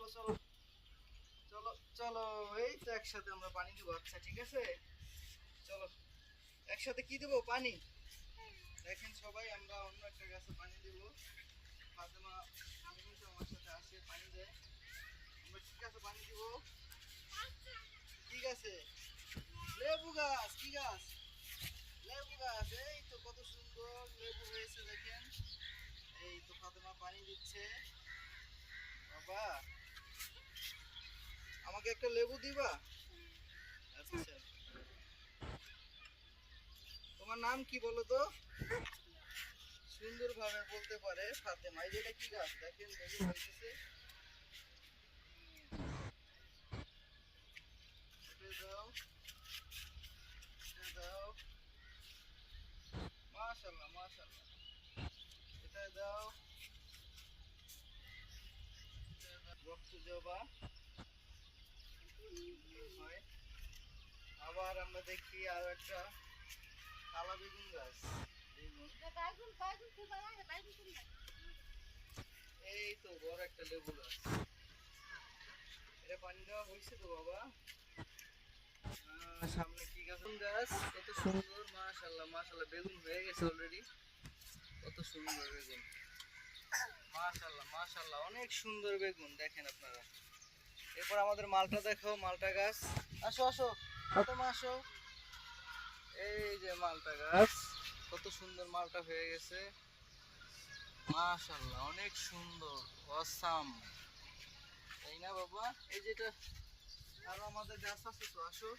চলো চলো চলো চলো, এই তো একসাথে আমরা পানি দিব। আচ্ছা ঠিক আছে, চলো একসাথে কি দেবো? পানি। দেখেন সবাই, আমরা অন্য একটা গাছে পানি দিব। ফাতেমা আমি কিন্তু আমার সাথে আসে পানি দেয়। আমরা ঠিক আছে পানি দিব। ঠিক আছে, লেবু গাছ। কি গাছ? লেবু গাছ। এই তো কত সুন্দর লেবু হয়েছে দেখেন। এই তো ফাতেমা পানি দিচ্ছে। বাবা আমাকে একটা লেবু দিবা? আচ্ছা, তোমার নাম কি বলো তো? সুন্দরভাবে বলতে পারে ফাতেমা। এই যেটা কি গাছ দেখেন, লেবু হয়েছে। এটা দাও, এটা দাও। মাশাআল্লাহ মাশাআল্লাহ। এটা দাও, রক্ত জবা হয়। আবার আমরা দেখি আর একটা কালা বেগুন গাছ। বেগুন। এই তো বড় একটা লেবু গাছ। এটা পানি দেওয়া হয়েছে তো বাবা? সামনে কি গাছ? বেগুন গাছ। কত সুন্দর, মাশাআল্লাহ মাশাআল্লাহ। বেগুন হয়ে গেছে অলরেডি। কত সুন্দর বেগুন, মাশাআল্লাহ মাশাআল্লাহ, অনেক সুন্দর বেগুন দেখেন আপনারা। এরপর আমাদের মালটা দেখো, মালটা গাছ। আসো আসো ফাতেমা আসো। এই যে মালটা গাছ, কত সুন্দর মালটা হয়ে গেছে। মাশাআল্লাহ অনেক সুন্দর, অসাম, তাই না বাবা? এই যেটা আরো আমাদের গাছ আছে তো, আসো।